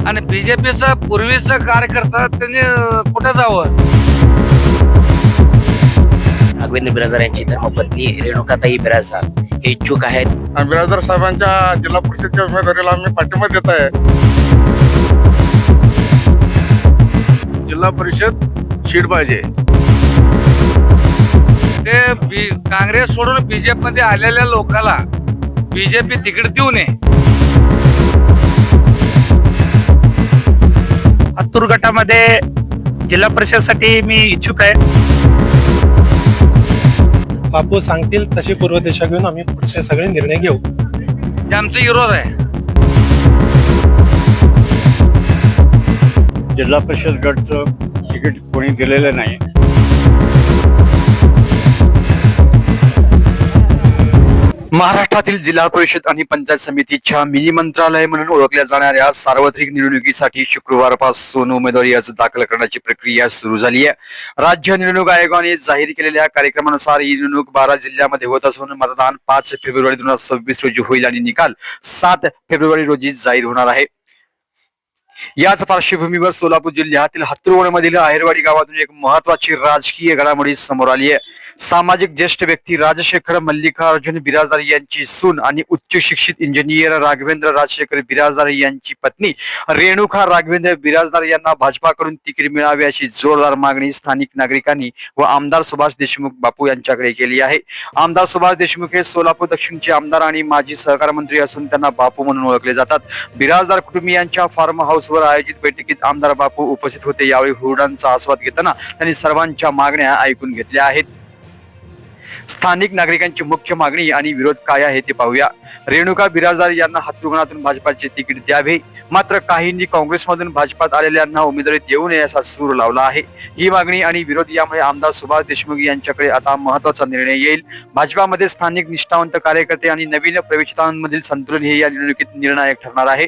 आणि बीजेपीचा पूर्वीचा कार्यकर्ता त्यांनी कुठे जावं. राघवेंद्र बिराजदार यांची धर्मपत्नी रेणुकाताई बिराजदार हे इच्छुक आहेत. बिराजदार साहेबांच्या जिल्हा परिषदच्या उमेदवारीला आम्ही पाठिंबा देत आहे. जिल्हा परिषद सीट पाहिजे. ते काँग्रेस सोडून बीजेपी मध्ये आलेल्या लोकांना बीजेपी तिकीट देऊ नये. हत्तूर गटामध्ये जिल्हा परिषदसाठी मी इच्छुक आहे. बापू सांगतील तशी पूर्वदिशा घेऊन आम्ही पुढचे सगळे निर्णय घेऊ. हे आमचा विरोध आहे. जिल्हा परिषद गटचं तिकीट कोणी दिलेलं नाही. महाराष्ट्रातील जिल्हा परिषद आणि पंचायत समितीच्या मिनी मंत्रालय म्हणून ओळखल्या जाणाऱ्या सार्वत्रिक निवडणुकीसाठी शुक्रवारपासून उमेदवारी अर्ज दाखल करण्याची प्रक्रिया सुरू झाली आहे. राज्य निवडणूक आयोगाने जाहीर केलेल्या कार्यक्रमानुसार ही निवडणूक 12 जिल्ह्यामध्ये होत असून मतदान 5 फेब्रुवारी 2026 रोजी होईल आणि निकाल 7 फेब्रुवारी रोजी जाहीर होणार आहे. याच पार्श्वभूमीवर सोलापूर जिल्ह्यातील हत्तुरमधील आहेरवाडी गावातून एक महत्वाची राजकीय घडामोडी समोर आली आहे. सामाजिक ज्येष्ठ व्यक्ती राजशेखर मल्लिकार्जुन बिराजदार यांची सून आणि उच्च शिक्षित इंजिनियर राघवेंद्र राजशेखर बिराजदार यांची पत्नी रेणुका राघवेंद्र बिराजदार यांना भाजपाकडून तिकीट मिळावे अशी जोरदार मागणी स्थानिक नागरिकांनी व आमदार सुभाष देशमुख बापू यांच्याकडे केली आहे. आमदार सुभाष देशमुख हे सोलापूर दक्षिणचे आमदार आणि माजी सहकार मंत्री असून त्यांना बापू म्हणून ओळखले जातात. बिराजदार कुटुंबियांच्या फार्म हाऊसवर आयोजित बैठकीत आमदार बापू उपस्थित होते. यावेळी हुरडांचा आस्वाद घेताना त्यांनी सर्वांच्या मागण्या ऐकून घेतल्या आहेत. स्थानिक नागरिकांची मुख्य मागणी आणि विरोध काय आहे ते पाहूया. रेणुका बिराजदार यांना हत्तुरगणातून भाजपाचे तिकीट द्यावे, मात्र काहींनी काँग्रेसमधून भाजपात आलेल्यांना उमेदवारी देऊ नये असा सूर लावला आहे. ही मागणी आणि विरोध यामुळे आमदार सुभाष देशमुख यांच्याकडे आता महत्वाचा निर्णय येईल. भाजपामध्ये स्थानिक निष्ठावंत कार्यकर्ते आणि नवीन प्रवेशितांमधील संतुलन हे या निवडणुकीत निर्णायक ठरणार आहे.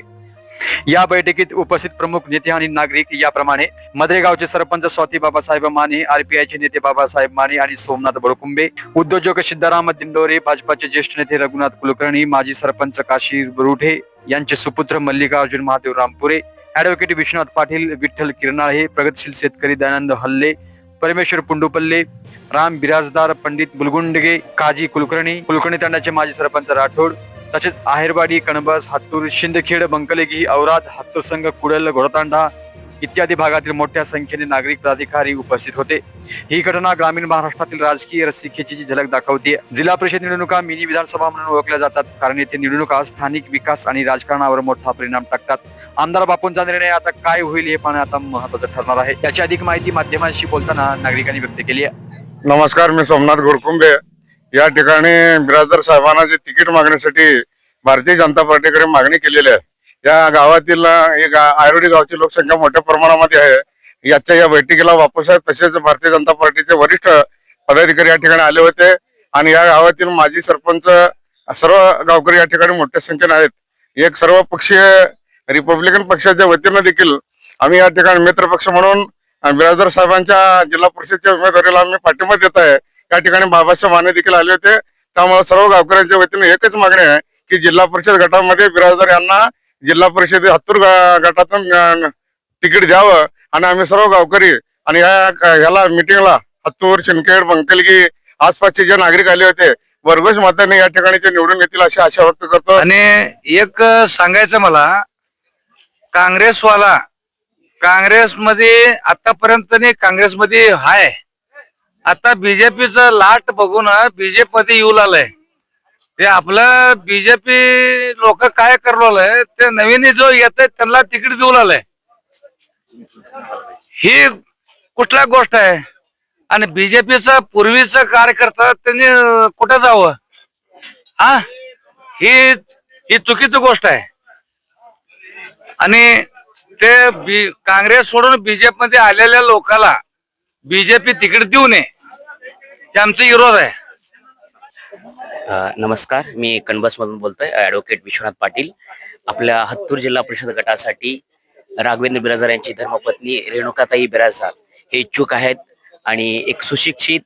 या बैठकीत उपस्थित प्रमुख नेते आणि नागरिक याप्रमाणे: मद्रेगावचे सरपंच स्वाती बाबासाहेब माने, आरपीआयचे नेते बाबासाहेब माने आणि सोमनाथ बळकुंबे, उद्योजक सिद्धाराम दिंडोरे, भाजपाचे ज्येष्ठ नेते रघुनाथ कुलकर्णी, माजी सरपंच काशी बरुठे यांचे सुपुत्र मल्लिकार्जुन महादेव रामपुरे, ऍडव्होकेट विश्वनाथ पाटील, विठ्ठल किरणाळे, प्रगतशील शेतकरी दयानंद हल्ले, परमेश्वर पुंडुपल्ले, राम बिराजदार, पंडित बुलगुंडगे, काजी कुलकर्णी तांड्याचे माजी सरपंच राठोड, तसेच आहेरवाडी, कणबस, हत्तूर, शिंदखेड, बंकलेगी, औराद, हत्तूर संघ, कुडल, घोडतांडा इत्यादी भागातील मोठ्या संख्येने नागरिक पदाधिकारी उपस्थित होते. ही घटना ग्रामीण महाराष्ट्रातील राजकीय रस्सीखेचीची झलक दाखवते. जिल्हा परिषद निवडणुका मिनी विधानसभा म्हणून ओळखल्या जातात, कारण येथे निवडणुका स्थानिक विकास आणि राजकारणावर मोठा परिणाम टाकतात. आमदार बापूंचा निर्णय आता काय होईल हे पाहणे आता महत्वाचं ठरणार आहे. याची अधिक माहिती माध्यमांशी बोलताना नागरिकांनी व्यक्त केली आहे. नमस्कार, मी सोमनाथ घोडकुंबे. या ठिकाणी बिराजदार साहेबांना जे तिकीट मागण्यासाठी भारतीय जनता पार्टीकडे मागणी केलेली आहे. या गावातील एक आयरोडी गावची लोकसंख्या मोठ्या प्रमाणामध्ये आहे. या बैठकीला बापूसाहेब तसेच भारतीय जनता पार्टीचे वरिष्ठ पदाधिकारी या ठिकाणी आले होते आणि या गावातील माजी सरपंच सर्व गावकरी या ठिकाणी मोठ्या संख्येने आहेत. एक सर्व पक्षीय रिपब्लिकन पक्षाच्या वतीनं देखील आम्ही या ठिकाणी मित्र पक्ष म्हणून बिराजदार साहेबांच्या जिल्हा परिषदच्या उमेदवारीला आम्ही पाठिंबा देत आहे. या ठिकाणी बाबासाहेब माने देखील आले होते. त्यामुळे सर्व गावकऱ्यांच्या वतीने एकच मागणी आहे की जिल्हा परिषद गटामध्ये बिराजदार यांना जिल्हा परिषद हत्तूर गटातून तिकीट द्यावं आणि आम्ही सर्व गावकरी आणि ह्याला मिटिंगला हत्तूर, शिंदखेड, बंकलगी आसपासचे जे नागरिक आले होते भरघोस मताने या ठिकाणी ते निवडून येतील अशी आशा व्यक्त करतो. आणि एक सांगायचं मला, काँग्रेसमध्ये आतापर्यंत काँग्रेसमध्ये हाय, आता बीजेपीचं लाट बघून बीजेपी मध्ये येऊ लागलंय. ते आपलं बीजेपी लोक काय करलोय ते नवीन जो येत त्यांना तिकीट देऊ लागलंय. ही कुठल्या गोष्ट आहे. आणि बीजेपीचा पूर्वीचा कार्यकर्ता त्यांनी कुठे जावं. ही चुकीची गोष्ट आहे. आणि ते काँग्रेस सोडून बीजेपी मध्ये आलेल्या लोकांना बीजेपी तिकीट देऊ नये हे आमचा विरोध आहे. नमस्कार, मी कणबस मधून बोलतोय, ऍडव्होकेट विश्वनाथ पाटील. आपल्या हत्तूर जिल्हा परिषद गटासाठी राघवेंद्र बिराजदार यांची धर्मपत्नी रेणुकाताई बिराजदार हे इच्छुक आहेत आणि एक सुशिक्षित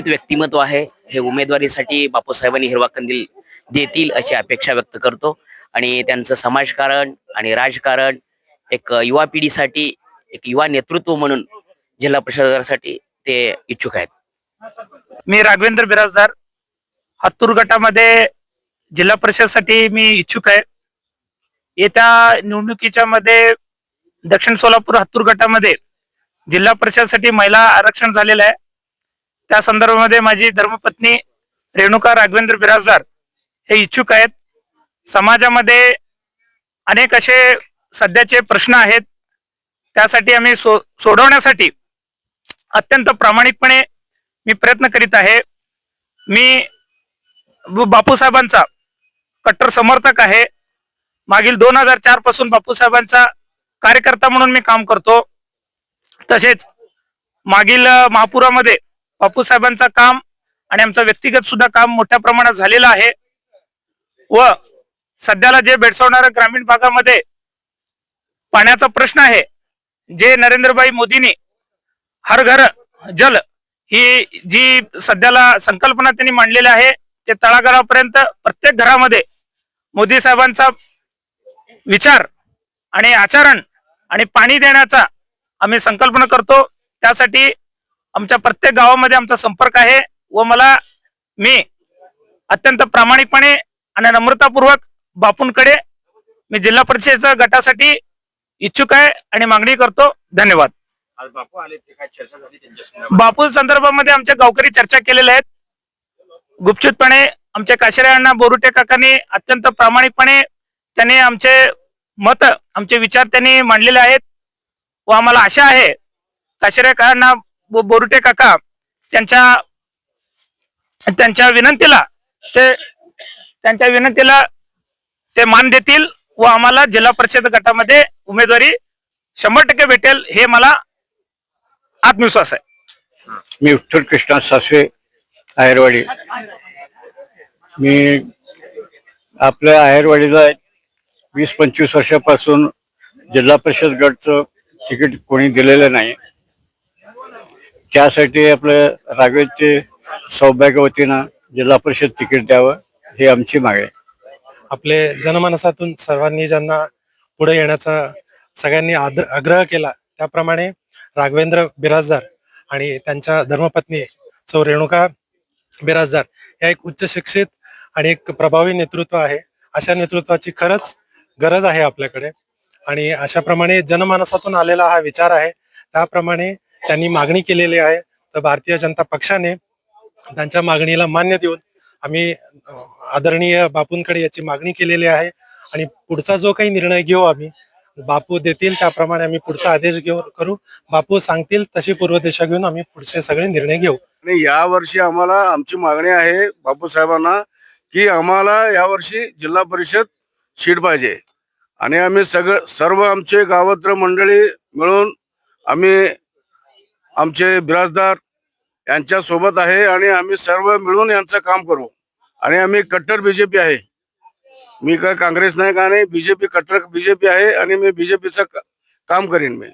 व्यक्तिमत्व आहे. हे उमेदवारीसाठी बापूसाहेबांनी हिरवा कंदील देतील अशी अपेक्षा व्यक्त करतो. आणि त्यांचं समाजकारण आणि राजकारण एक युवा पिढीसाठी एक युवा नेतृत्व म्हणून जिल्हा परिषदेसाठी ते इच्छुक आहेत. मी राघवेंद्र बिराजदार हत्तूर गटामध्ये जिल्हा परिषदसाठी मी इच्छुक आहे. येत्या निवडणुकीच्या मध्ये दक्षिण सोलापूर हत्तूर गटामध्ये जिल्हा परिषदसाठी महिला आरक्षण झालेलं आहे. त्या संदर्भामध्ये माझी धर्मपत्नी रेणुका राघवेंद्र बिराजदार हे इच्छुक आहेत. समाजामध्ये अनेक असे सध्याचे प्रश्न आहेत, त्यासाठी आम्ही सोडवण्यासाठी अत्यंत प्रामाणिकपणे मी प्रयत्न करीत आहे. मी बापूसाहेबांचा कट्टर समर्थक आहे. मागील 2004 पासून बापूसाहेबांचा कार्यकर्ता म्हणून मी काम करतो. तसेच मागील महापुरामध्ये बापूसाहेबांचा काम आणि आमचं व्यक्तिगत सुद्धा काम मोठ्या प्रमाणात झालेलं आहे. व सध्याला जे भेडसावणाऱ्या ग्रामीण भागामध्ये पाण्याचा प्रश्न आहे, जे नरेंद्रभाई मोदींनी हर घर जल ही जी सध्याला संकल्पना त्यांनी मांडलेली आहे, ते तळागाळापर्यंत प्रत्येक घरामध्ये मोदी साहेबांचा विचार आणि आचरण आणि पाणी देण्याचा आम्ही संकल्पना करतो. त्यासाठी आमच्या प्रत्येक गावामध्ये आमचा संपर्क आहे व मी अत्यंत प्रामाणिकपणे आणि नम्रतापूर्वक बापूंकडे मी जिल्हा परिषद गटासाठी इच्छुक आहे आणि मागणी करतो. धन्यवाद. बापू संदर्भामध्ये आमच्या गावकरी चर्चा केलेल्या आहेत. गुपचूपपणे आमच्या काशिरायांना बोरुटे काकांनी अत्यंत प्रामाणिकपणे त्यांनी आमचे मत आमचे विचार त्यांनी मांडलेले आहेत व आम्हाला आशा आहे काशिरायांना बोरुटे काका त्यांच्या विनंतीला ते मान देतील व आम्हाला जिल्हा परिषद गटामध्ये उमेदवारी 100% भेटेल हे मला आत्मविश्वास आहे. मी विठ्ठल कृष्णा सासवे आहेरवाडी. मी आपल्या आहेरवाडीला 20-25 वर्षापासून जिल्हा परिषद गटचं तिकीट कोणी दिलेलं नाही. त्यासाठी आपल्या राघवेंद्रचे सौभाग्यवतीनं जिल्हा परिषद तिकीट द्यावं ही आमची मागणी आहे. आपले जनमानसातून सर्वांनी ज्यांना पुढे येण्याचा सगळ्यांनी आग्रह केला, त्याप्रमाणे राघवेंद्र बिराजदार आणि त्यांच्या धर्मपत्नी सौ रेणुका बिराजदार या एक उच्च शिक्षित आणि एक प्रभावी नेतृत्व आहे. अशा नेतृत्वाची खरंच गरज आहे आपल्याकडे आणि अशाप्रमाणे जनमानसातून आलेला हा विचार आहे. त्याप्रमाणे त्यांनी मागणी केलेली आहे. तर भारतीय जनता पक्षाने त्यांच्या मागणीला मान्य देऊन आम्ही आदरणीय बापूंकडे याची मागणी केलेली आहे आणि पुढचा जो काही निर्णय घेऊ आम्ही, बापू देतील त्याप्रमाणे आम्ही पुढचा आदेश करू. बापू सांगतील तशी पूर्वदिशा घेऊन आम्ही पुढचे सगळे निर्णय घेऊ. आणि यावर्षी आम्हाला आमची मागणी आहे बापूसाहेबांना की आम्हाला यावर्षी जिल्हा परिषद सीट पाहिजे आणि आम्ही सर्व आमचे गावत्र मंडळी मिळून आम्ही आमचे बिराजदार यांच्या सोबत आहे आणि आम्ही सर्व मिळून यांचं काम करू. आणि आम्ही कट्टर बीजेपी आहे. मी काय काँग्रेस नाही का नाही, बीजेपी कट्टर बीजेपी आहे आणि मी बीजेपीचं काम करीन. मी